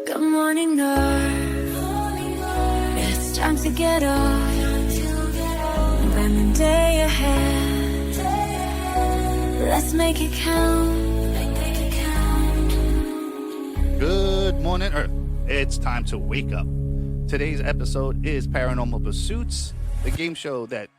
Good morning, North. It's time to get up and plan the day ahead. Let's make it count. Good morning, Earth. It's time to wake up. Today's episode is Paranormal Pursuits, the game show that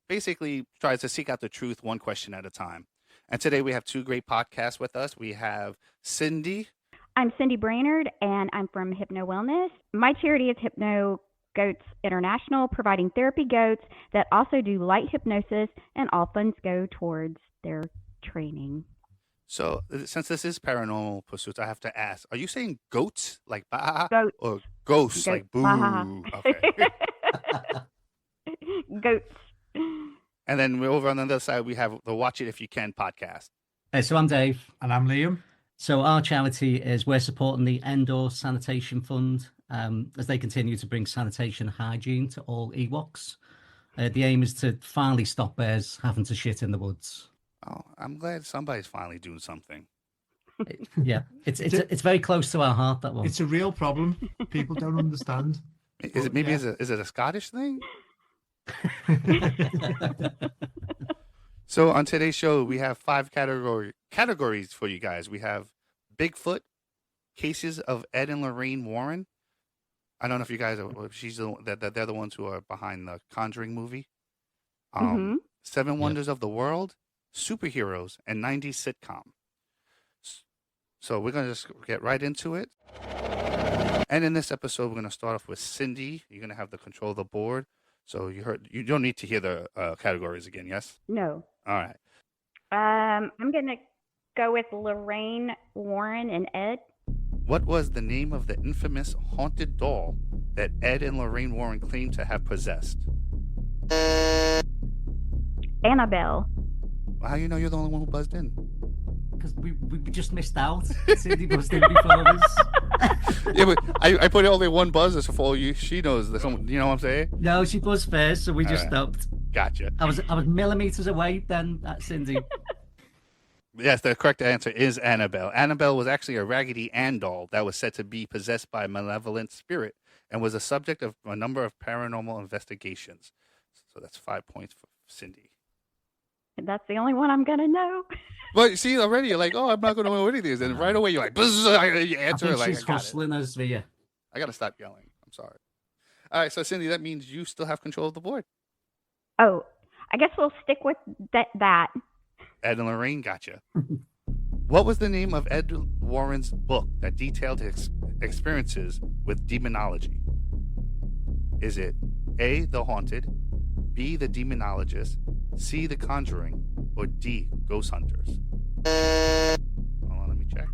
basically tries to seek out the truth one question at a time. And today we have two great podcasts with us. We have Cindy. I'm Cindy Brainard, and I'm from HypnoWellness. My charity is HypnoGoats International, providing therapy goats that also do light hypnosis, and all funds go towards their training. So, since this is Paranormal Pursuits, I have to ask, are you saying goats like bah, goats. Or ghosts like boo? Okay. Goats. And then over on the other side, we have the Watch It If You Can podcast. Hey, so I'm Dave. And I'm Liam. So our charity is we're supporting the Endor Sanitation Fund as they continue to bring sanitation and hygiene to all Ewoks. The aim is to finally stop bears having to shit in the woods. Oh, I'm glad somebody's finally doing something. Yeah, it's very close to our heart, that one. It's a real problem. People don't understand. Is it maybe is it a Scottish thing? So on today's show, we have 5 categories for you guys. We have Bigfoot, cases of Ed and Lorraine Warren. I don't know if you guys they're the ones who are behind the Conjuring movie. 7 Wonders of the World, superheroes, and 90s sitcom. So we're going to just get right into it. And in this episode, we're going to start off with Cindy. You're going to have the control of the board. So you don't need to hear the categories again, yes? No. All right. I'm going to go with Lorraine Warren and Ed. What was the name of the infamous haunted doll that Ed and Lorraine Warren claimed to have possessed? Annabelle. Well, how do you know you're the only one who buzzed in? Because we just missed out. Cindy buzzed in before us. Yeah, but I put only one buzzer for all you. She knows this. You know what I'm saying? No, she buzzed first, so we just stopped. Gotcha. I was millimeters away then, Cindy. Yes, the correct answer is Annabelle. Annabelle was actually a Raggedy Ann doll that was said to be possessed by a malevolent spirit and was a subject of a number of paranormal investigations. So that's 5 points for Cindy. That's the only one I'm going to know. But see, already you're like, oh, I'm not going to know anything. And right away you're like, you answer I think like, she's hustling us via. I got to stop yelling. I'm sorry. All right, so Cindy, that means you still have control of the board. Oh, I guess we'll stick with that. Ed and Lorraine, gotcha. What was the name of Ed Warren's book that detailed his experiences with demonology? Is it A, The Haunted, B, The Demonologist, C, The Conjuring, or D, Ghost Hunters? Hold on, let me check.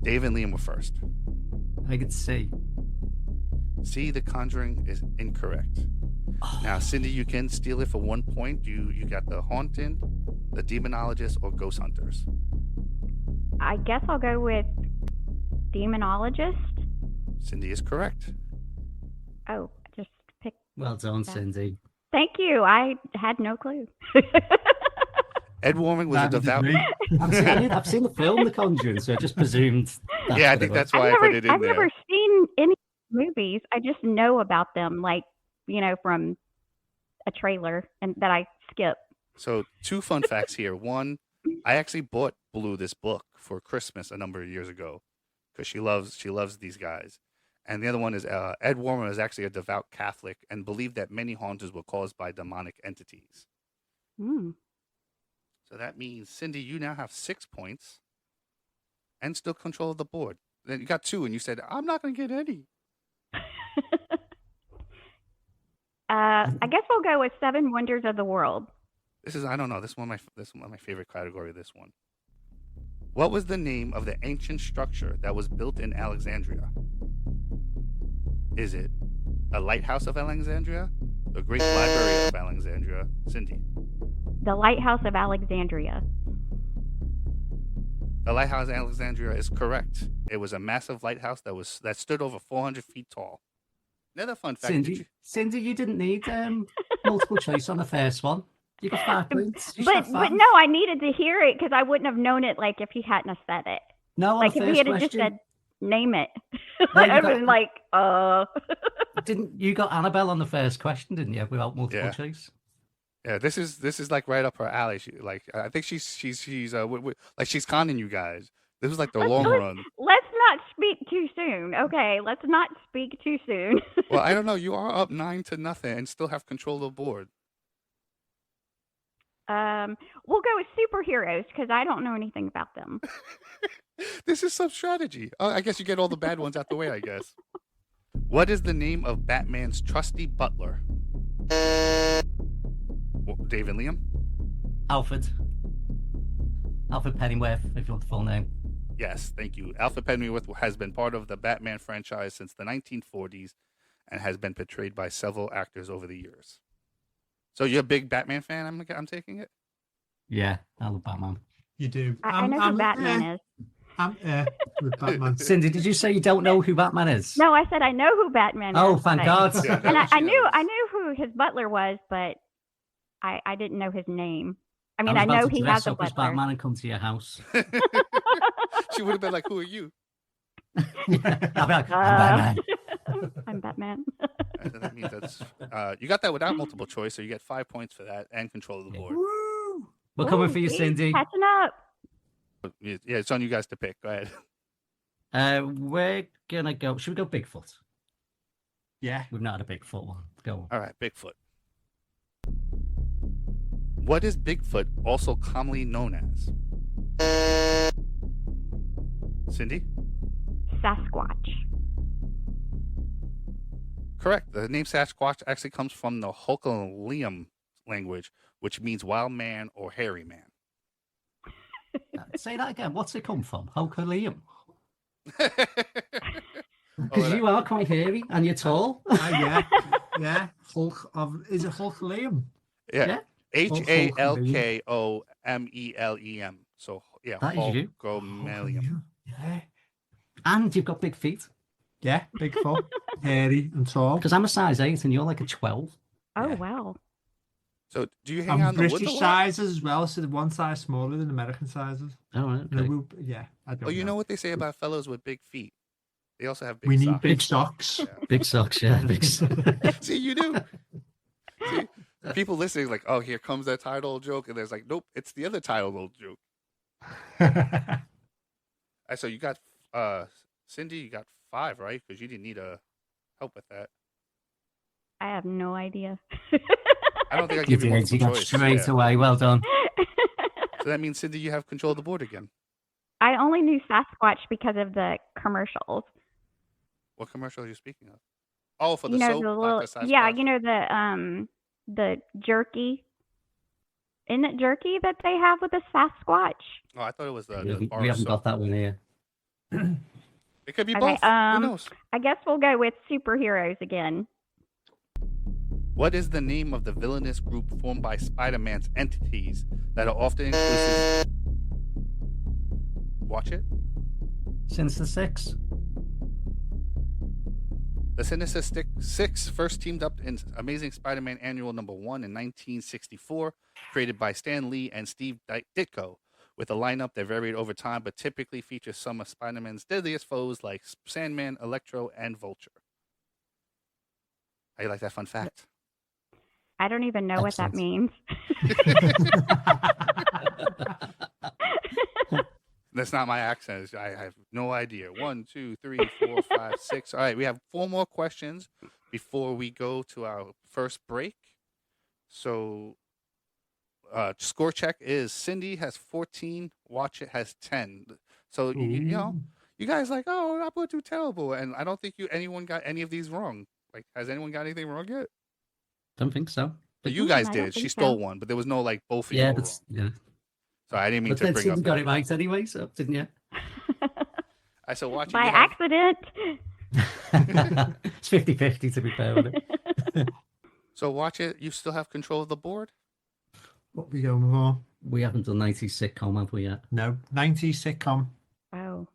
Dave and Liam were first. I could see. C, The Conjuring is incorrect. Oh. Now, Cindy, you can steal it for 1 point. You got The Haunted, The Demonologist, or Ghost Hunters. I guess I'll go with Demonologist. Cindy is correct. Oh, just pick. Well done, that. Cindy. Thank you. I had no clue. Ed Warren was a devout. I've seen the film The Conjuring, so I just presumed. Yeah, I think that's why I put it in I've there. never seen any movies. I just know about them, like, from a trailer, and that I skip. So 2 fun facts here. One, I actually bought Blue this book for Christmas a number of years ago because she loves these guys. And the other one is Ed Warren is actually a devout Catholic and believed that many hauntings were caused by demonic entities. So that means, Cindy, you now have 6 points and still control of the board. Then you got 2, and you said, I'm not going to get any. I guess I'll go with 7 Wonders of the World. I don't know. This is one of my favorite category. This one. What was the name of the ancient structure that was built in Alexandria? Is it a lighthouse of Alexandria, the Great Library of Alexandria? Cindy. The Lighthouse of Alexandria. The lighthouse of Alexandria is correct. It was a massive lighthouse that stood over 400 feet tall. Another fun fact. Cindy, you didn't need multiple choice on the first one. You got 5 points. But no, I needed to hear it because I wouldn't have known it if he hadn't have said it. No, if he had just said name it. No, you I've got- been like, Didn't you got Annabelle on the first question, didn't you? Without multiple Yeah. choice. Yeah, this is like right up her alley. I think she's like she's conning you guys. This was like the long run. let's not speak too soon. Okay, let's not speak too soon. Well, I don't know. You are up 9-0 and still have control of the board. We'll go with superheroes because I don't know anything about them. This is some strategy. Oh, I guess you get all the bad ones out the way, I guess. What is the name of Batman's trusty butler? Dave and Liam? Alfred Pennyworth, if you want the full name. Yes, thank you. Alfred Pennyworth has been part of the Batman franchise since the 1940s and has been portrayed by several actors over the years. So you're a big Batman fan, I'm taking it? Yeah, I love Batman. You do. I know who Batman is. I'm with Batman. Cindy, did you say you don't know who Batman is? No, I said I know who Batman is. Oh, thank but- God. Yeah, And no, I she knew knows. who his butler was, but I didn't know his name. I mean, was I about know to he dress has a up as butler. Batman and come to your house. She would have been like, "Who are you?" I'll be like, I'm Batman. I'm Batman. And so that means that's you got that without multiple choice, so you get 5 points for that and control of the board. Woo! We're coming Ooh, for you, see? Cindy. Catching up. Yeah, it's on you guys to pick. Go ahead. We're gonna go. Should we go Bigfoot? Yeah. We've not had a Bigfoot one. Go. All right, Bigfoot. What is Bigfoot also commonly known as? Cindy? Sasquatch. Correct. The name Sasquatch actually comes from the Hokkaido language, which means wild man or hairy man. Say that again. What's it come from? Hokkaido. Oh, Because you are quite hairy and you're tall. Yeah. Hulk of is it Hulk Liam? yeah. Yeah. HALKOMELEM. So yeah, That is you. Hulkomelium. Yeah. And you've got big feet. Yeah. Big foot, hairy and tall. Because I'm a size 8 and you're like a 12. Oh, Yeah. wow. So do you hang out I'm in the woods a British lot? sizes as well, so the one size smaller than American sizes. All right. You know, Okay. yeah. I don't Oh, you know what they say about fellows with big feet? They also have big we need socks. big socks. Big socks, yeah. Big socks. See, you do. See, people listening like, oh, here comes that title joke, and there's like, nope, it's the other title joke. All right, so you got Cindy, you got 5, right? Because you didn't need help with that. I have no idea. I don't think I You give you did. You multiple got choice. straight Yeah. away. Well done. So that means Cindy, you have control of the board again. I only knew Sasquatch because of the commercials. What commercial are you speaking of? Oh, for the You know, soap. the Dr. little, Sasquatch? yeah, you know the jerky. Isn't it jerky that they have with the Sasquatch? Oh, I thought it was the We bar haven't soap. got that one here. It could be Okay, both. Who knows? I guess we'll go with superheroes again. What is the name of the villainous group formed by Spider-Man's entities that are often inclusive? Watch it. Since the 6. The Sinister Six first teamed up in Amazing Spider-Man Annual #1 in 1964, created by Stan Lee and Steve Ditko, with a lineup that varied over time but typically features some of Spider-Man's deadliest foes like Sandman, Electro, and Vulture. How you like that fun fact? I don't even know what that Excellent. means. That's not my accent. I have no idea. 1, 2, 3, 4, 5, 6. All right, we have 4 more questions before we go to our first break. So, score check is Cindy has 14, Watch It has 10. So you know, you guys like, oh, I'm going to do terrible, and I don't think anyone got any of these wrong. Like, has anyone got anything wrong yet? Don't think so. But you guys I don't did. She think stole so. one, but there was no like both of you Yeah, were that's wrong. yeah. So I didn't mean But to then bring Cindy up got that. it right anyway, so didn't you? I said, watch it. By you have- accident. It's 50-50 to be fair with it. So watch it. You still have control of the board. What we going for? We haven't done 90s sitcom, have we yet? No, 90s sitcom. Oh.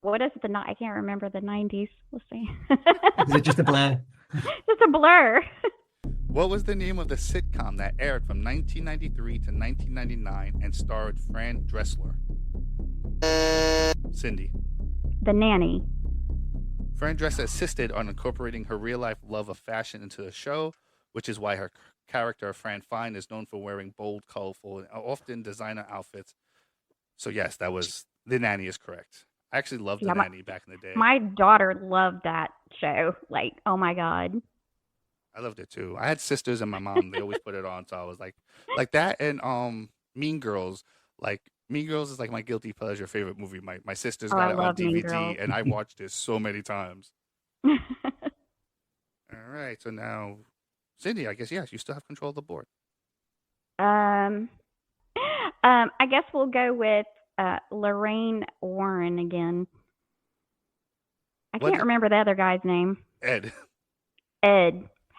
What is the I can't remember the 90s. Let's see. Is it just a blur? Just a blur. What was the name of the sitcom that aired from 1993 to 1999 and starred Fran Drescher? Cindy. The Nanny. Fran Drescher assisted on incorporating her real-life love of fashion into the show, which is why her character, Fran Fine, is known for wearing bold, colorful, and often designer outfits. So yes, that was The Nanny is correct. I actually loved The Nanny back in the day. My daughter loved that show. Like, oh my God. I loved it too. I had sisters and my mom. They always put it on, so I was like that. And Mean Girls. Like Mean Girls is like my guilty pleasure favorite movie. My sisters got it on DVD, and I watched it so many times. All right, so now, Cindy, I guess yes, you still have control of the board. I guess we'll go with Lorraine Warren again. I can't remember the other guy's name. Ed.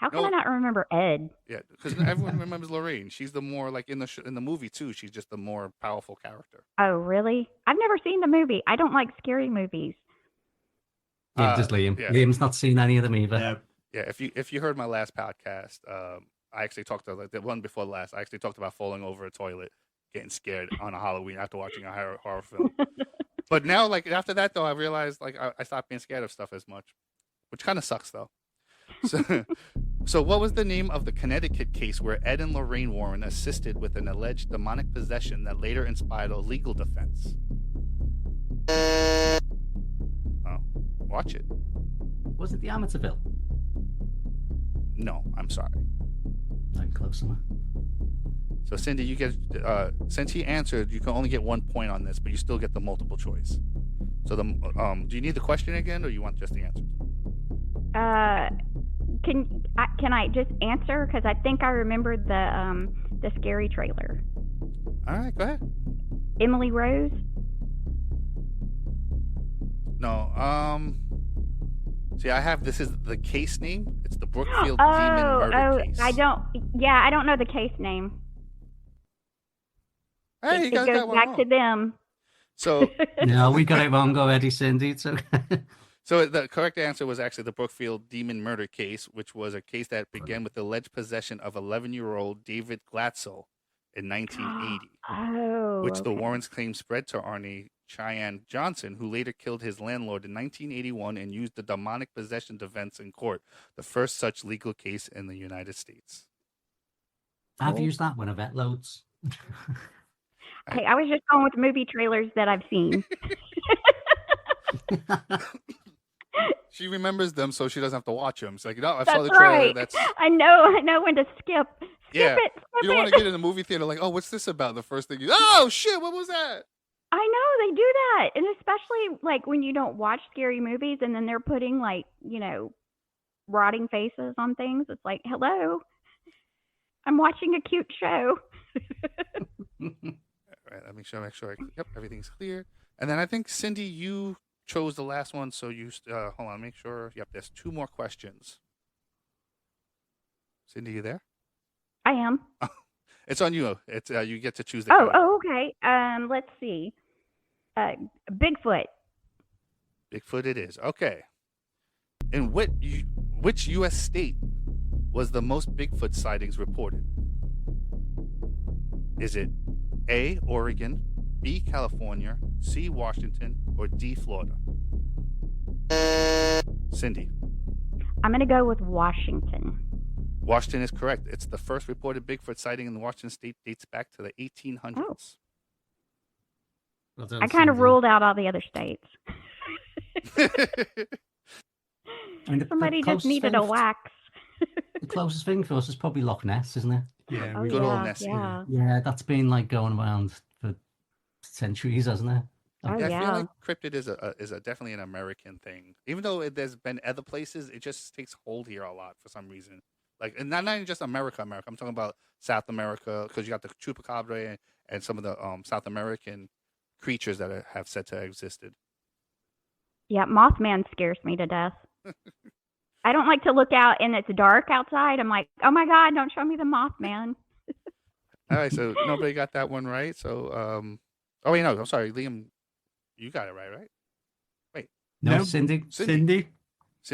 How can I not remember Ed? Yeah, because everyone remembers Lorraine. She's the more like in the movie too. She's just the more powerful character. Oh, really? I've never seen the movie. I don't like scary movies. Yeah, just Liam. Yeah. Liam's not seen any of them either. Yeah, if you heard my last podcast, I actually talked to like the one before the last. I actually talked about falling over a toilet, getting scared on a Halloween after watching a horror film. But now, like after that though, I realized like I stopped being scared of stuff as much, which kind of sucks though. So what was the name of the Connecticut case where Ed and Lorraine Warren assisted with an alleged demonic possession that later inspired a legal defense? Oh, watch it. Was it the Amityville? No, I'm sorry. Not close enough. So Cindy, you get since he answered, you can only get 1 point on this, but you still get the multiple choice. So the do you need the question again, or you want just the answers? Can I just answer? Because I think I remember the scary trailer. All right, go ahead. Emily Rose. No. See, I have this is the case name. It's the Brookfield Demon Murder case. I don't know the case name. Hey, you guys got goes one back wrong. to them. So No, we got it wrong already, Cindy. It's okay. So the correct answer was actually the Brookfield Demon Murder case, which was a case that began with the alleged possession of 11-year-old David Glatzel in 1980, which the Warrens claimed spread to Arnie Cheyenne Johnson, who later killed his landlord in 1981 and used the demonic possession defense in court, the first such legal case in the United States. I've used that one. I've had loads. Hey, I was just going with movie trailers that I've seen. She remembers them, so she doesn't have to watch them. It's like, no, I saw That's the trailer. right. That's I know when to skip. Skip it. You don't want to get in a movie theater like, oh, what's this about? The first thing oh shit, what was that? I know they do that, and especially like when you don't watch scary movies, and then they're putting like rotting faces on things. It's like, hello, I'm watching a cute show. All right, let me make sure. Yep, everything's clear. And then I think Cindy, you chose the last one, so you hold on, make sure. Yep, there's 2 more questions. Cindy, you there? I am. It's on you. It's you get to choose the. Okay. Let's see. Bigfoot. Bigfoot, it is. Okay. In which U.S. state was the most Bigfoot sightings reported? Is it A, Oregon, B, California, C, Washington, or D, Florida? Cindy. I'm going to go with Washington. Washington is correct. It's the first reported Bigfoot sighting in Washington state, dates back to the 1800s. Well done, I kind of Cindy. ruled out all the other states. I mean, Somebody the just needed a wax. The closest thing for us is probably Loch Ness, isn't it? Yeah, Oh, good old yeah, Nessie. yeah. Yeah, that's been like going around for centuries, hasn't it? Oh, I feel yeah. like cryptid is a definitely an American thing. Even though there's been other places, it just takes hold here a lot for some reason. Like, and not even just America. I'm talking about South America, because you got the chupacabra and some of the South American creatures that have said to have existed. Yeah, Mothman scares me to death. I don't like to look out and it's dark outside. I'm like, oh my God, don't show me the Mothman. All right, so nobody got that one right. So, oh wait, no, I'm sorry, Liam, you got it right? Wait, No, Cindy.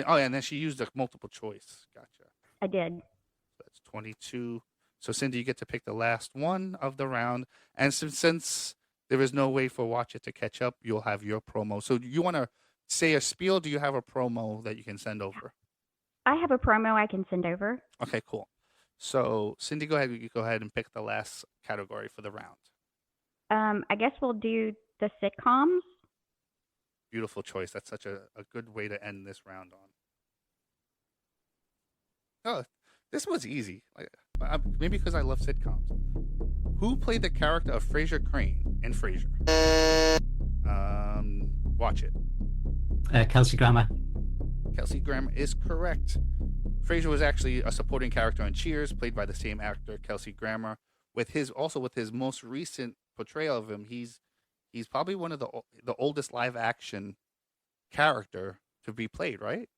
oh yeah, and then she used the multiple choice. Gotcha. I did. That's 22. So Cindy, you get to pick the last one of the round, and since there is no way for Watch It to catch up, you'll have your promo. So you want to say a spiel? Do you have a promo that you can send over? I have a promo I can send over. Okay, cool. So, Cindy, go ahead. You go ahead and pick the last category for the round. I guess we'll do the sitcoms. Beautiful choice. That's such a good way to end this round on. Oh, this was easy. Maybe because I love sitcoms. Who played the character of Frasier Crane in Frasier? Watch it. Kelsey Grammer. Kelsey Grammer is correct. Frasier was actually a supporting character in Cheers, played by the same actor, Kelsey Grammer. With his most recent portrayal of him, he's probably one of the oldest live action character to be played, right?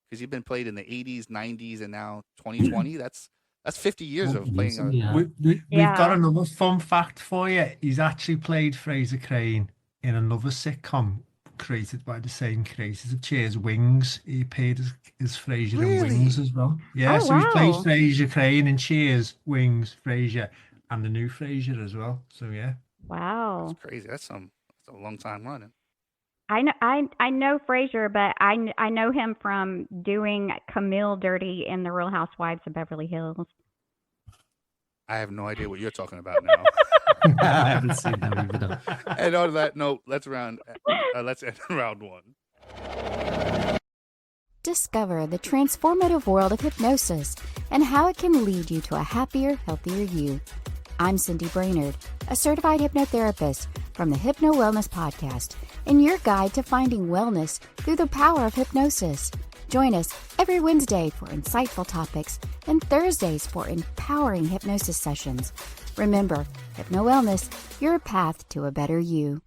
Because he's been played in the 80s, 90s, and now 2020. That's 50 years of playing. Yeah. We've got another fun fact for you. He's actually played Fraser Crane in another sitcom created by the same creators of Cheers, Wings. He appeared as Frasier in Wings as well. Yeah, so he's played Frasier Crane in Cheers, Wings, Frasier, and the new Frasier as well. So yeah. Wow. That's crazy. That's a long time running. I know Frasier, but I know him from doing Camille Dirty in The Real Housewives of Beverly Hills. I have no idea what you're talking about now. I haven't seen them either. And on that note, let's end round one. Discover the transformative world of hypnosis and how it can lead you to a happier, healthier you. I'm Cindy Brainard, a certified hypnotherapist from the HypnoWellness Podcast, and your guide to finding wellness through the power of hypnosis. Join us every Wednesday for insightful topics and Thursdays for empowering hypnosis sessions. Remember, HypnoWellness, your path to a better you.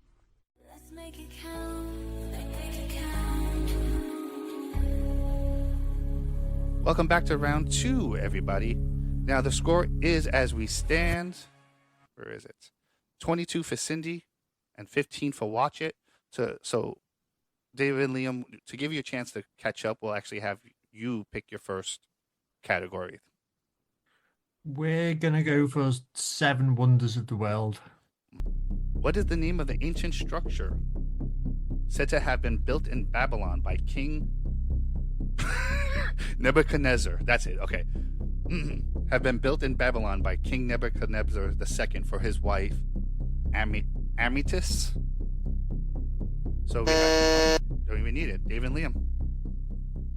Let's make it count. Make it count. Welcome back to round two, everybody. Now the score is as we stand. Where is it? 22 for Cindy and 15 for Watch It. So David and Liam, to give you a chance to catch up, we'll actually have you pick your first category. We're gonna go for 7 Wonders of the World. What is the name of the ancient structure said to have been built in Babylon by King Nebuchadnezzar? That's it. Okay. Have been built in Babylon by King Nebuchadnezzar II for his wife Amytis. So we don't even need it. Dave and Liam.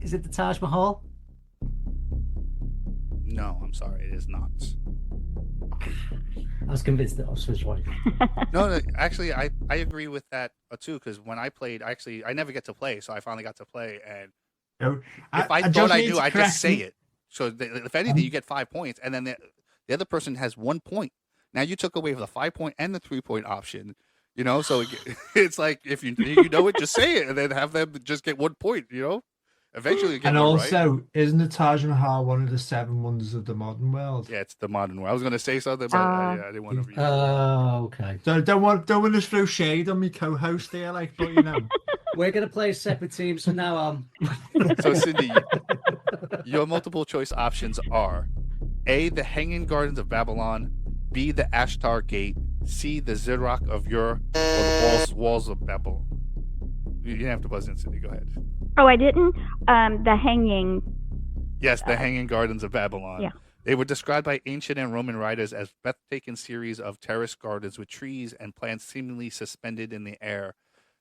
Is it the Taj Mahal? No, I'm sorry, it is not. I was convinced that I was right. No, actually, I agree with that too. Because when I played, I never get to play, so I finally got to play. And if I thought I knew, I'd just say it. So if anything, you get 5 points, and then the other person has 1 point. Now you took away the 5 point and the 3 point option. You know, so it's like if you know it, just say it, and then have them just get 1 point. You know, eventually you get and one also, right. Isn't the Taj Mahal one of the 7 wonders of the modern world? Yeah, it's the modern world. I was going to say something, but I didn't want to read. Oh, okay. So don't want to throw shade on me co-host there, like, but you know. We're going to play separate teams from now on. So Cindy, your multiple choice options are A, the Hanging Gardens of Babylon, B, the Ashtar Gate, C, the Zirrock of Ur, or the walls of Babylon. You didn't have to buzz in, Cindy. Go ahead. Oh, I didn't? The hanging. Yes, the Hanging Gardens of Babylon. Yeah. They were described by ancient and Roman writers as breathtaking series of terraced gardens with trees and plants seemingly suspended in the air.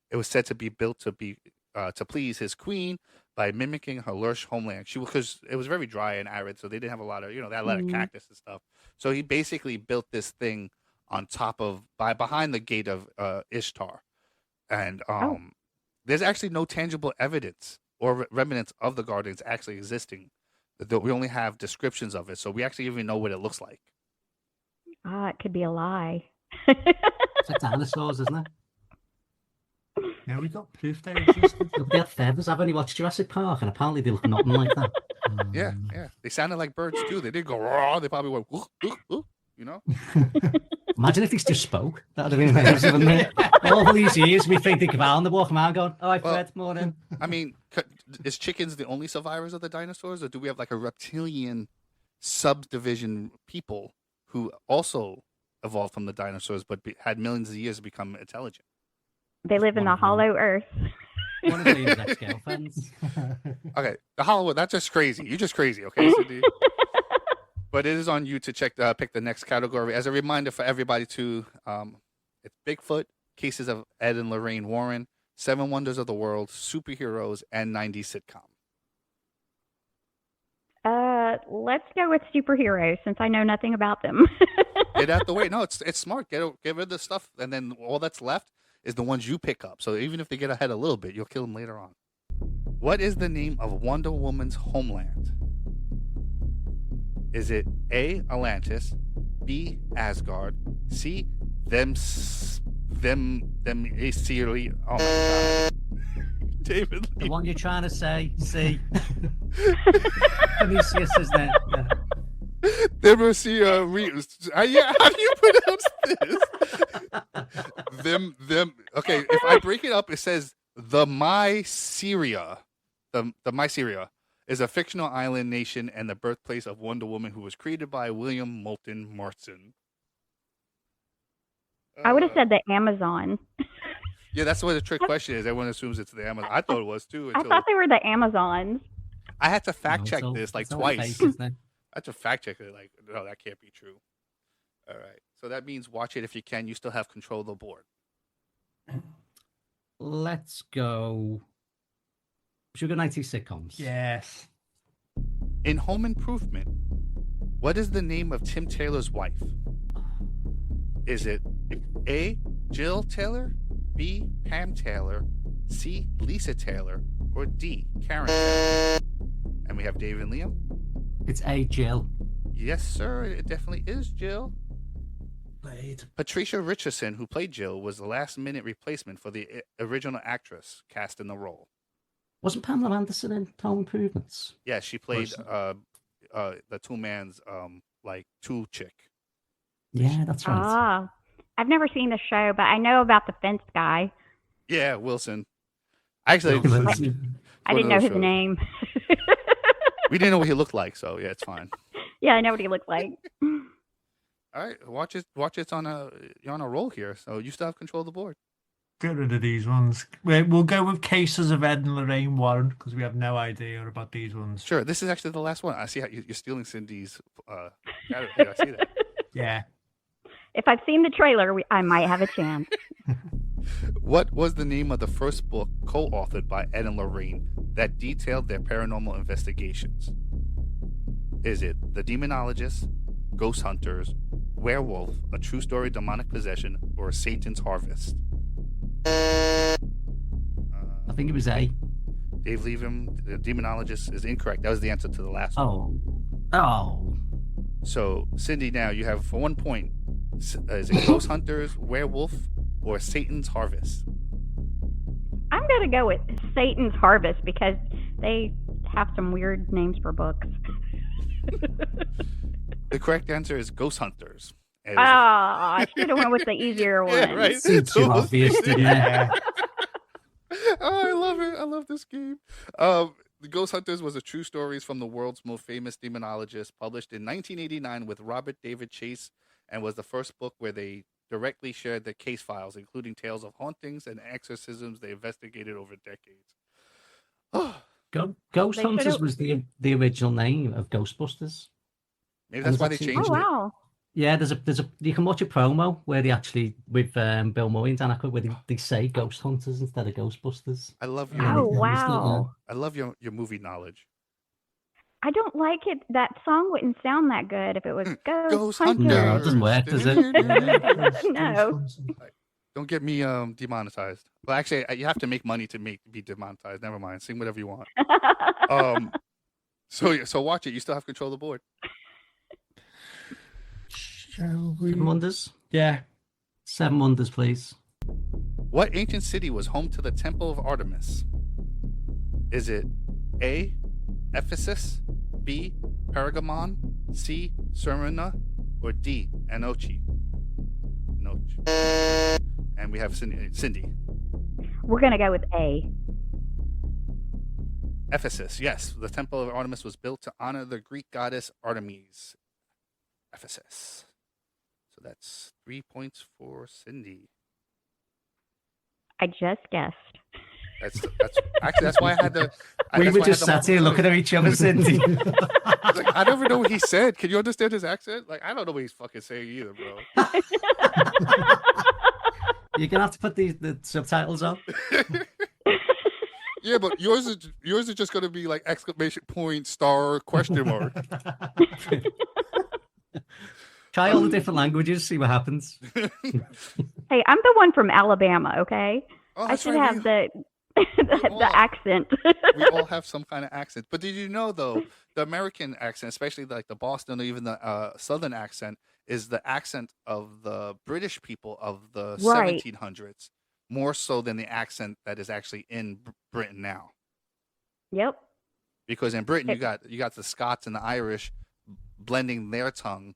It was said to be built to please his queen by mimicking her lush homeland. Because it was very dry and arid, so they didn't have a lot of, they had a lot of cactus and stuff. So he basically built this thing on top of, behind the gate of Ishtar. And there's actually no tangible evidence or remnants of the gardens actually existing. We only have descriptions of it, so we actually even know what it looks like. It could be a lie. It's like dinosaurs, isn't it? Yeah, we got proof they existed. They had feathers. I've only watched Jurassic Park, and apparently they look nothing like that. Yeah. They sounded like birds too. They didn't go raw. They probably went, woof, woof, woof, you know? Imagine if they just spoke. That would have been amazing, wouldn't it? All these years, we think they come out and they're walking around going, "Oh, hi, Fred, morning." I mean, is chickens the only survivors of the dinosaurs, or do we have like a reptilian subdivision people who also evolved from the dinosaurs but had millions of years to become intelligent? They live in the hollow earth. One of Liam's ex-girlfriends. Okay, the Hollywood. That's just crazy. You're just crazy, okay, Cindy? But it is on you to pick the next category. As a reminder for everybody to, it's Bigfoot, cases of Ed and Lorraine Warren, Seven Wonders of the World, superheroes, and 90s sitcom. Let's go with superheroes since I know nothing about them. Get out the way. No, it's smart. Get rid of the stuff, and then all that's left is the ones you pick up. So even if they get ahead a little bit, you'll kill them later on. What is the name of Wonder Woman's homeland? Is it A, Atlantis, B, Asgard, C, them Assyria? Oh my God. David Lee. The one you're trying to say, see. Prometheus, isn't it? Yeah. Them Assyria. Yeah, how do you pronounce this? Them. Okay, if I break it up, it says the Myceria. The Myceria is a fictional island nation and the birthplace of Wonder Woman, who was created by William Moulton Marston. I would have said the Amazon. Yeah, that's what the trick question is. Everyone assumes it's the Amazon. I thought it was too. I thought they were the Amazons. I had to fact check this like twice. Fake, isn't it? I had to fact check it. Like, no, that can't be true. All right. So that means watch it if you can. You still have control of the board. Let's go. Should we go 90s sitcoms? Yes. In Home Improvement, what is the name of Tim Taylor's wife? Is it A, Jill Taylor, B, Pam Taylor, C, Lisa Taylor, or D, Karen Taylor? And we have Dave and Liam. It's A, Jill. Yes, sir. It definitely is Jill. Blade. Patricia Richardson, who played Jill, was the last-minute replacement for the original actress cast in the role. Wasn't Pamela Anderson in Home Improvements? Yeah, she played the two-man's like tool chick. Yeah, that's right. Ah, I've never seen the show, but I know about the fence guy. Yeah, Wilson. Actually, I didn't know his name. We didn't know what he looked like, so yeah, it's fine. Yeah, I know what he looked like. All right, watch it. You're on a roll here, so you still have control of the board. Get rid of these ones. We'll go with cases of Ed and Lorraine Warren because we have no idea about these ones. Sure, this is actually the last one. I see how you're stealing Cindy's. I see that. Yeah. If I've seen the trailer, I might have a chance. What was the name of the first book co-authored by Ed and Lorraine that detailed their paranormal investigations? Is it The Demonologist, Ghost Hunters, Werewolf, A True Story, Demonic Possession, or Satan's Harvest? I think it was A. Dave Leavem, The Demonologist, is incorrect. That was the answer to the last one. Oh. So, Cindy, now you have for 1 point. Is it Ghost Hunters, Werewolf, or Satan's Harvest? I'm going to go with Satan's Harvest because they have some weird names for books. The correct answer is Ghost Hunters. I should have went with the easier one. Yeah, right. Seems too obvious, didn't it? Oh, I love it. I love this game. The Ghost Hunters was a true stories from the world's most famous demonologist, published in 1989 with Robert David Chase, and was the first book where they directly shared their case files, including tales of hauntings and exorcisms they investigated over decades. Ghost Hunters was the original name of Ghostbusters. Maybe that's why they changed Oh, wow. Yeah, there's a you can watch a promo where they actually with Bill Murray and Dan Aykroyd where they say Ghost Hunters instead of Ghostbusters. I love your Oh, wow. I love your movie knowledge. I don't like it. That song wouldn't sound that good if it was Ghost Hunters. Hunters. No, it doesn't work, does it? No. Don't get me demonetized. Well, actually, you have to make money to be demonetized. Never mind. Sing whatever you want. So watch it. You still have control of the board. Shall we? 7 Wonders? Yeah. 7 Wonders, please. What ancient city was home to the Temple of Artemis? Is it A, Ephesus, B, Pergamon, C, Smyrna, or D, Anochi? And we have Cindy. We're going to go with A. Ephesus, yes. The Temple of Artemis was built to honor the Greek goddess Artemis. Ephesus. So that's 3 points for Cindy. I just guessed. That's actually that's why I had to. We were just sat here looking at each other, Cindy. Like, I never know what he said. Can you understand his accent? Like, I don't know what he's fucking saying either, bro. You're gonna have to put the subtitles on. Yeah, but yours is just gonna be like exclamation point star question mark. Try all the different languages, see what happens. Hey, I'm the one from Alabama, okay? Oh, I that's should right. have the accent. We all have some kind of accent. But did you know, though, the American accent, especially like the Boston or even the Southern accent, is the accent of the British people of the Right. 1700s, more so than the accent that is actually in Britain now. Yep. Because in Britain, you got the Scots and the Irish blending their tongue.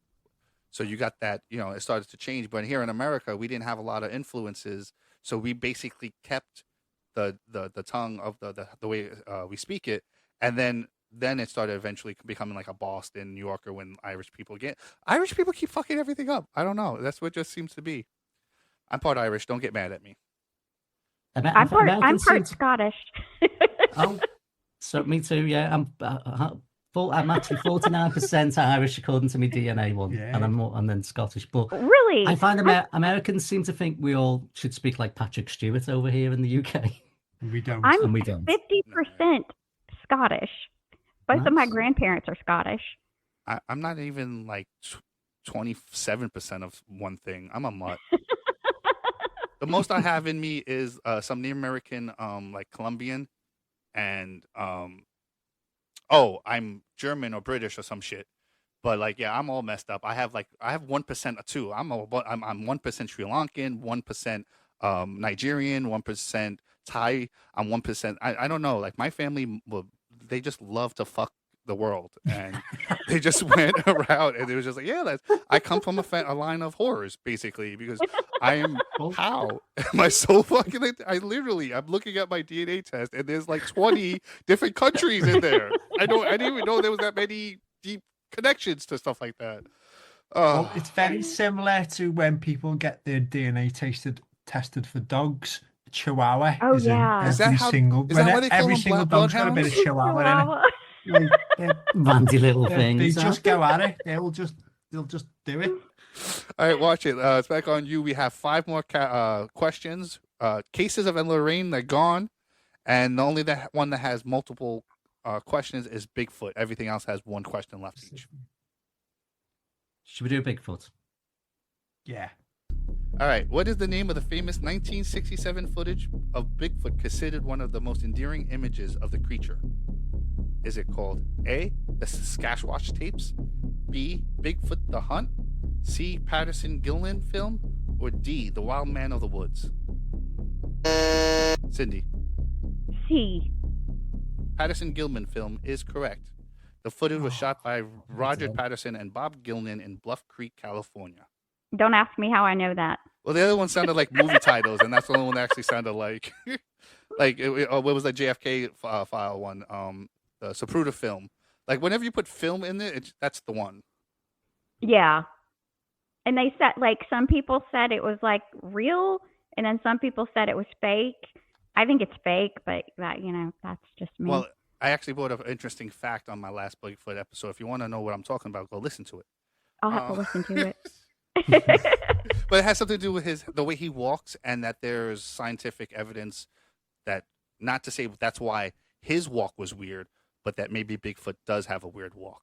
So you got that, it started to change. But here in America, we didn't have a lot of influences. So we basically kept the tongue of the way we speak it. And then it started eventually becoming like a Boston, New Yorker when Irish people keep fucking everything up. I don't know. That's what it just seems to be. I'm part Irish. Don't get mad at me. I'm part Scottish. Oh, so me too. Yeah, I'm actually 49% Irish according to my DNA one, and then Scottish. But really, I find Americans seem to think we all should speak like Patrick Stewart over here in the UK. We don't. I'm we don't. 50% Scottish. Both of my grandparents are Scottish. I'm not even like 27% of one thing. I'm a mutt. The most I have in me is some Native American, like Colombian, and I'm German or British or some shit. But like, yeah, I'm all messed up. I have 1% or two. I'm 1% Sri Lankan, 1% Nigerian, 1% Thai. I'm 1%. I don't know. Like my family, they just love to fuck the world, and they just went around, and it was just like, yeah, I come from a line of whores, basically, because I am. How am I so fucking? I'm looking at my DNA test, and there's like 20 different countries in there. I didn't even know there was that many deep connections to stuff like that. Well, it's very similar to when people get their DNA tested for dogs. Chihuahua. Oh, is yeah. Is that why they call every them single dog's got a bit of Chihuahua in it. Vandy little things. They just go at it. They'll just do it. All right, watch it. It's back on you. We have 5 more questions. Cases of Ed and Lorraine, they're gone, and the only one that has multiple questions is Bigfoot. Everything else has 1 question left each. Should we do Bigfoot? Yeah. All right. What is the name of the famous 1967 footage of Bigfoot considered one of the most endearing images of the creature? Is it called A, the Sasquatch tapes, B, Bigfoot the Hunt, C, Patterson-Gilman film, or D, The Wild Man of the Woods? Cindy. C. Patterson-Gilman film is correct. The footage was shot by Roger Patterson and Bob Gilman in Bluff Creek, California. Don't ask me how I know that. Well, the other one sounded like movie titles, and that's the only one that actually sounded like, what was that JFK file one? The Zapruder film. Like whenever you put film in there, that's the one. Yeah. And they said, like, some people said it was like real, and then some people said it was fake. I think it's fake, but that's just me. Well, I actually brought up an interesting fact on my last Bigfoot episode. If you want to know what I'm talking about, go listen to it. I'll have to listen to it. But it has something to do with the way he walks, and that there's scientific evidence that, not to say that's why his walk was weird, but that maybe Bigfoot does have a weird walk.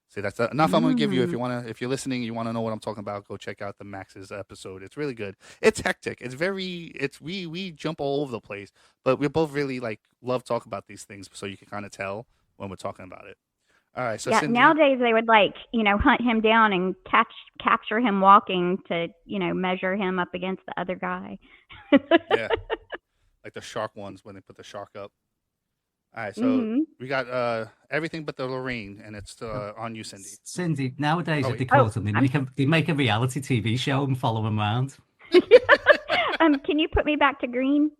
See, that's enough I'm going to give you. If you're listening, you want to know what I'm talking about, go check out the Max's episode. It's really good. It's hectic. We jump all over the place, but we both really love talking about these things, so you can kind of tell when we're talking about it. All right. So yeah, Cindy, nowadays they would hunt him down and capture him walking to, measure him up against the other guy. yeah, like the shark ones when they put the shark up. All right, so we got everything but the Lorraine, and it's on you, Cindy. Cindy, nowadays if they caught him, they make a reality TV show and follow him around. Can you put me back to green?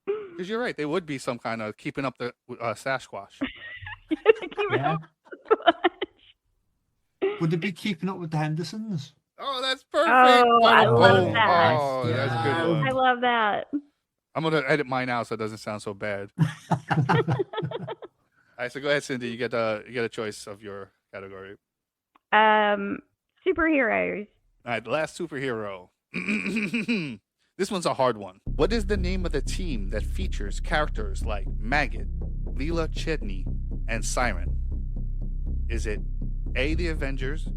Because you're right, they would be some kind of keeping up the Sasquatch. Yeah. Would they be keeping up with the Hendersons? Oh, that's perfect. Oh, I love that. Oh, that's a good one. I love that. I'm gonna edit mine out so it doesn't sound so bad. All right, so go ahead, Cindy. You get a choice of your category. Superheroes. All right, the last superhero. This one's a hard one. What is the name of the team that features characters like Maggot, Leela Chedney, and Siren? Is it A, the Avengers,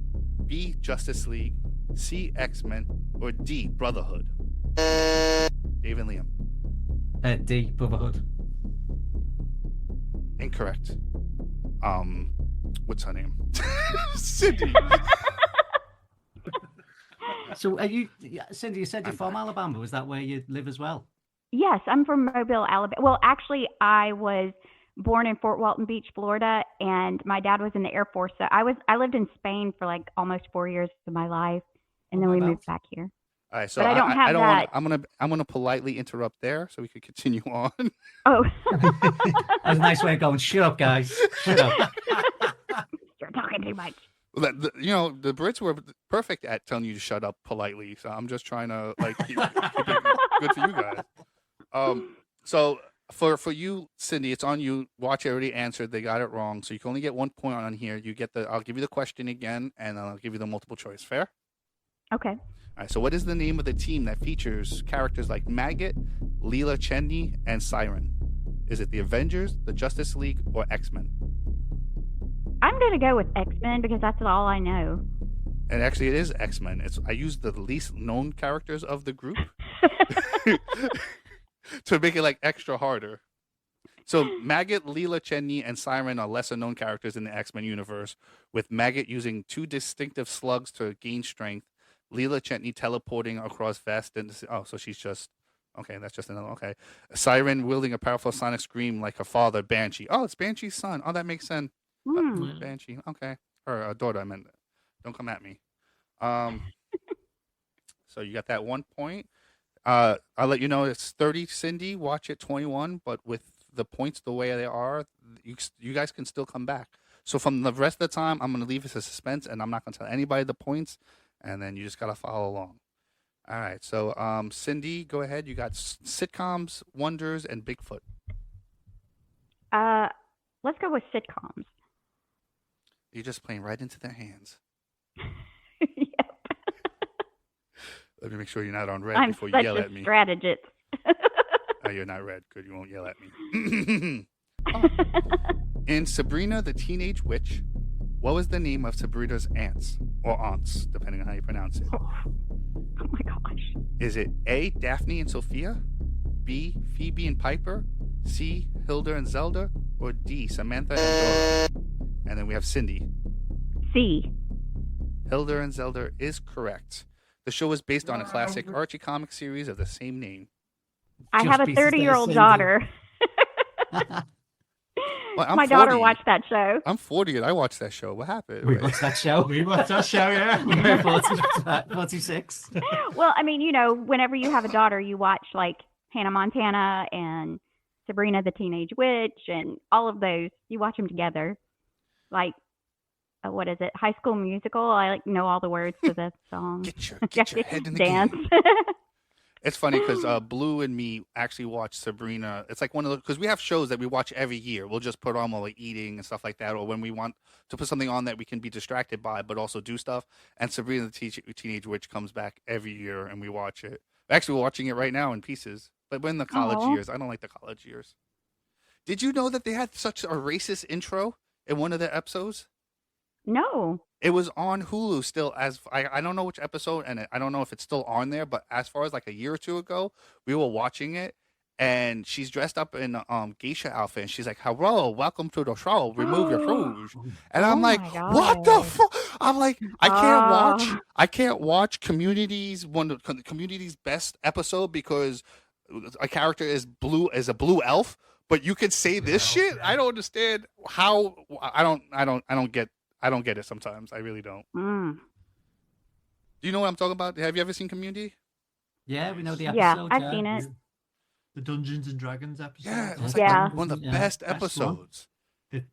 B, Justice League, C, X-Men, or D, Brotherhood? Dave and Liam. D, Brotherhood. Incorrect. What's her name? Cindy. So, Cindy, you said you're from Alabama. Was that where you live as well? Yes, I'm from Mobile, Alabama. Well, actually, I was born in Fort Walton Beach, Florida, and my dad was in the Air Force. So I lived in Spain for like almost 4 years of my life, and then we moved back here. All right, so but I don't have that. I'm gonna politely interrupt there so we can continue on. Oh, That's a nice way of going. Shut up, guys. Shut up. you're talking too much. The Brits were perfect at telling you to shut up politely. So I'm just trying to keep it good for you guys. So for you, Cindy, it's on you. Watch already answered. They got it wrong, so you can only get 1 point on here. I'll give you the question again, and I'll give you the multiple choice. Fair? Okay. All right. So what is the name of the team that features characters like Maggot, Leela Cheney, and Siren? Is it the Avengers, the Justice League, or X-Men? I'm going to go with X-Men because that's all I know. And actually, it is X-Men. I used the least known characters of the group to make it extra harder. So Maggot, Leela Cheney, and Siren are lesser known characters in the X-Men universe, with Maggot using 2 distinctive slugs to gain strength, Leela Cheney teleporting across vast so she's just okay. That's just another okay. Siren wielding a powerful sonic scream like her father, Banshee. Oh, it's Banshee's son. Oh, that makes sense. Banshee. Okay, or daughter. I meant. Don't come at me. So you got that 1 point. I'll let you know it's 30, Cindy. Watch it 21. But with the points the way they are, you guys can still come back. So from the rest of the time, I'm going to leave it a suspense, and I'm not going to tell anybody the points, and then you just got to follow along. All right. So Cindy, go ahead. You got sitcoms, wonders, and Bigfoot. Let's go with sitcoms. You're just playing right into their hands. Yep. Let me make sure you're not on red before you yell at me. I'm such a strategist. Oh, you're not red. Good. You won't yell at me. In Sabrina the Teenage Witch, what was the name of Sabrina's aunts, or aunts, depending on how you pronounce it? Oh my gosh. Is it A, Daphne and Sophia, B, Phoebe and Piper, C, Hilda and Zelda, or D, Samantha and Dora? And then we have Cindy. C. Hilda and Zelda is correct. The show was based on a classic Archie comic series of the same name. I have a 30-year-old daughter. Well, my daughter watched that show. I'm 40 and I watched that show. What happened? We watched that show. Yeah. 46. Well, I mean, whenever you have a daughter, you watch Hannah Montana and Sabrina the Teenage Witch and all of those. You watch them together. What is it? High School Musical. I know all the words to the song. Get your head in the dance. game. It's funny because Blue and me actually watch Sabrina. It's like one of those, because we have shows that we watch every year. We'll just put on while we're eating and stuff like that, or when we want to put something on that we can be distracted by, but also do stuff. And Sabrina the Teenage Witch comes back every year, and we watch it. Actually, we're watching it right now in pieces. But we're in the college years. I don't like the college years. Did you know that they had such a racist intro in one of the episodes? No. It was on Hulu still I don't know which episode, and I don't know if it's still on there, but as far as a year or two ago, we were watching it, and she's dressed up in a geisha outfit, and she's like, hello, welcome to the show, remove your rouge. And I'm like, what the fuck? I'm like, I can't watch Community's best episode because a character is a blue elf, but you could say this shit? I don't understand how. I don't get it sometimes. I really don't. Do you know what I'm talking about? Have you ever seen Community? Yeah, we know the episode. Yeah, I've seen it. The Dungeons and Dragons episode. Yeah, it was one of the best episodes.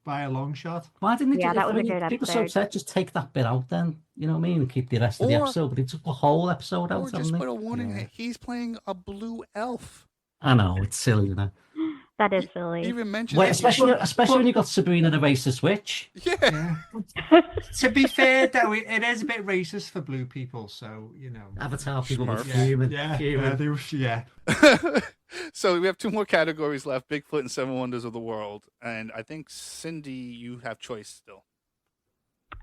By a long shot. Why didn't they that was a good people episode. so upset, just take that bit out then, you know what I mean, and keep the rest of the episode, but they took the whole episode out, or just put a warning, he's playing a blue elf. I know, it's silly, isn't it? That is You silly. even mentioned Well, it. especially when you got Sabrina the Racist Witch. Yeah. Yeah. To be fair, though, it is a bit racist for blue people, so you know. Avatar people were Smurf. fuming. Yeah, fuming. yeah. So we have 2 more categories left: Bigfoot and 7 Wonders of the World. And I think Cindy, you have choice still.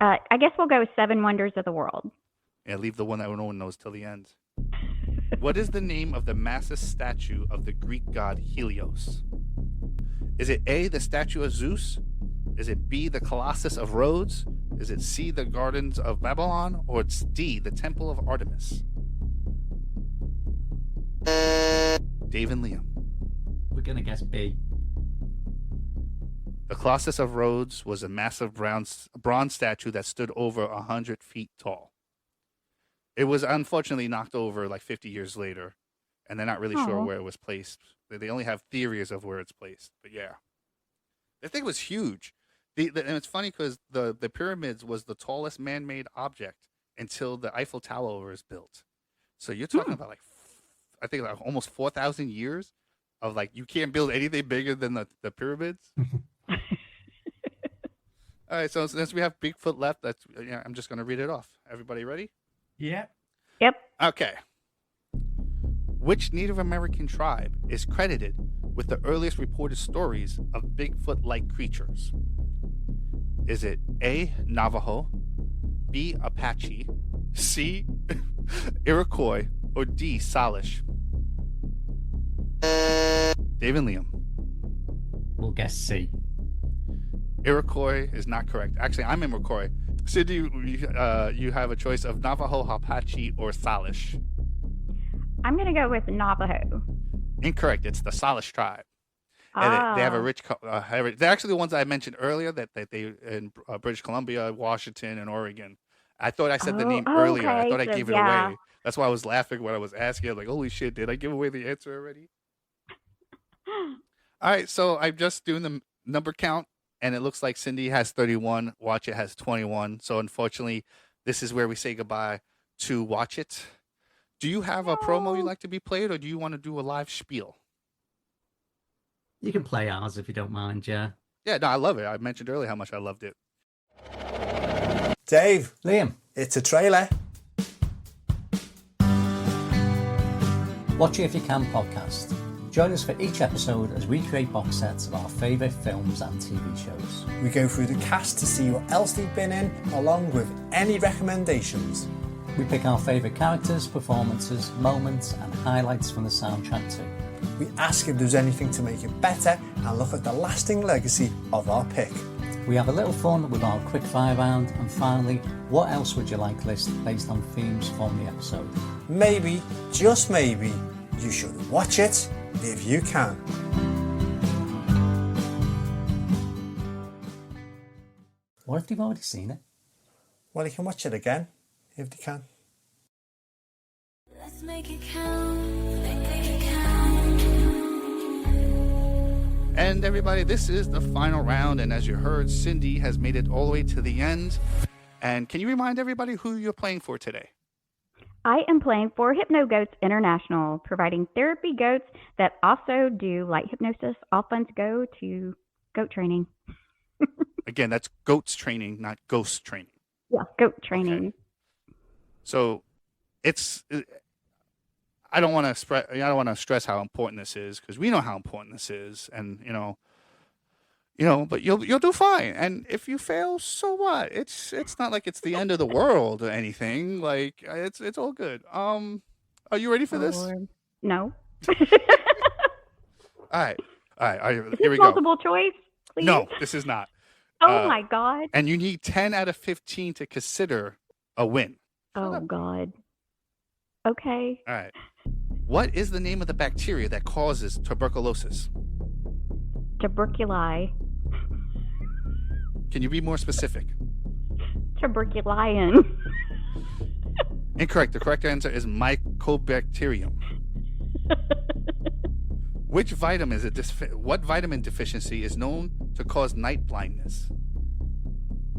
I guess we'll go with 7 Wonders of the World. Yeah, leave the one that no one knows till the end. What is the name of the massive statue of the Greek god Helios? Is it A, the statue of Zeus? Is it B, the Colossus of Rhodes? Is it C, the Gardens of Babylon? Or it's D, the Temple of Artemis? Dave and Liam. We're going to guess B. The Colossus of Rhodes was a massive bronze statue that stood over 100 feet tall. It was unfortunately knocked over like 50 years later, and they're not really sure where it was placed. They only have theories of where it's placed, but yeah. The thing was huge. And it's funny because the pyramids was the tallest man-made object until the Eiffel Tower was built. So you're talking about like, I think like almost 4,000 years of like, you can't build anything bigger than the pyramids. All right, so since we have Bigfoot left, I'm just going to read it off. Everybody ready? Yeah. Yep. Okay. Which Native American tribe is credited with the earliest reported stories of Bigfoot-like creatures? Is it A, Navajo, B, Apache, C, Iroquois, or D, Salish? Dave and Liam. We'll guess C. Iroquois is not correct. Actually, I'm Iroquois. Cindy, you have a choice of Navajo, Apache, or Salish. I'm going to go with Navajo. Incorrect. It's the Salish tribe. And they have a rich heritage. They're actually the ones I mentioned earlier that they in British Columbia, Washington, and Oregon. I thought I said the name earlier. I okay. thought I So, gave it yeah. away. That's why I was laughing when I was asking. I'm like, holy shit, did I give away the answer already? All right, so I'm just doing the number count, and it looks like Cindy has 31. Watch It has 21. So unfortunately, this is where we say goodbye to Watch It. Do you have a promo you'd like to be played, or do you want to do a live spiel? You can play ours if you don't mind, yeah. Yeah, no, I love it. I mentioned earlier how much I loved it. Dave, Liam, it's a trailer. Watch It If You Can podcast. Join us for each episode as we create box sets of our favourite films and TV shows. We go through the cast to see what else they've been in, along with any recommendations. We pick our favourite characters, performances, moments and highlights from the soundtrack too. We ask if there's anything to make it better and look at the lasting legacy of our pick. We have a little fun with our quickfire round, and finally, what else would you like list based on themes from the episode. Maybe, just maybe, you should watch it if you can. What if you've already seen it? Well, you can watch it again if you can. Let's make it count. Make it count. And everybody, this is the final round. And as you heard, Cindy has made it all the way to the end. And can you remind everybody who you're playing for today? I am playing for HypnoGoats International, providing therapy goats that also do light hypnosis. All funds go to goat training. Again, that's goats training, not ghost training. Yeah, goat training. Okay. So it's, I don't want to stress how important this is, because we know how important this is, and you know, but you'll do fine. And if you fail, so what? It's not like it's the end of the world or anything. Like it's all good. Are you ready for this? Lord. No. All right. Is Here this we go. multiple choice, please? No, this is not. Oh my God. And you need 10 out of 15 to consider a win. Oh God. Okay. All right. What is the name of the bacteria that causes tuberculosis? Tuberculi. Can you be more specific? Tuberculian. Incorrect. The correct answer is Mycobacterium. Which vitamin what vitamin deficiency is known to cause night blindness?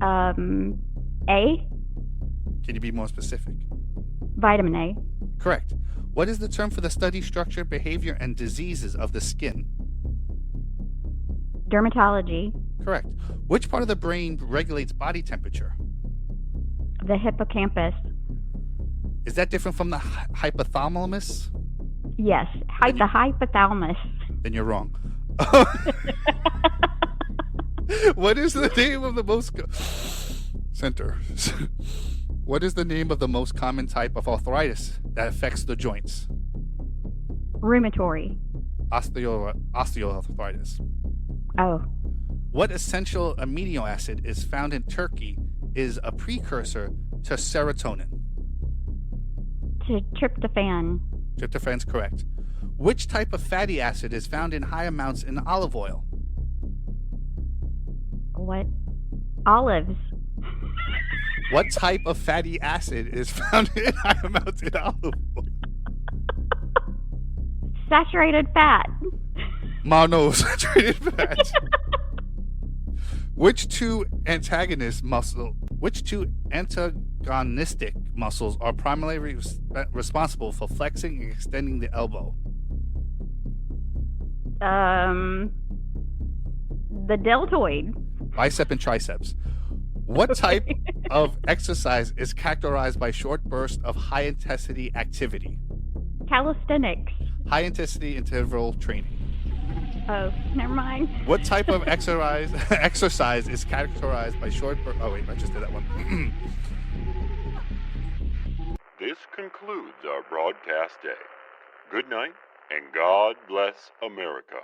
A. Can you be more specific? Vitamin A. Correct. What is the term for the study, structure, behavior, and diseases of the skin? Dermatology. Correct. Which part of the brain regulates body temperature? The hippocampus. Is that different from the hypothalamus? Yes, the hypothalamus. Then you're wrong. What is the name of the most center? What is the name of the most common type of arthritis that affects the joints? Rheumatoid. Osteoarthritis. Oh, What essential amino acid is found in turkey is a precursor to serotonin? tryptophan. Tryptophan's correct. Which type of fatty acid is found in high amounts in olive oil? What? Olives. What type of fatty acid is found in high amounts in olive oil? Saturated fat. Monosaturated fat. Which two antagonistic muscles are primarily responsible for flexing and extending the elbow? The deltoid. Bicep and triceps. What type of exercise is characterized by short bursts of high-intensity activity? Calisthenics. High-intensity interval training. Oh, never mind. What type of exercise is characterized by short bursts? Oh, wait, I just did that one. This concludes our broadcast day. Good night, and God bless America.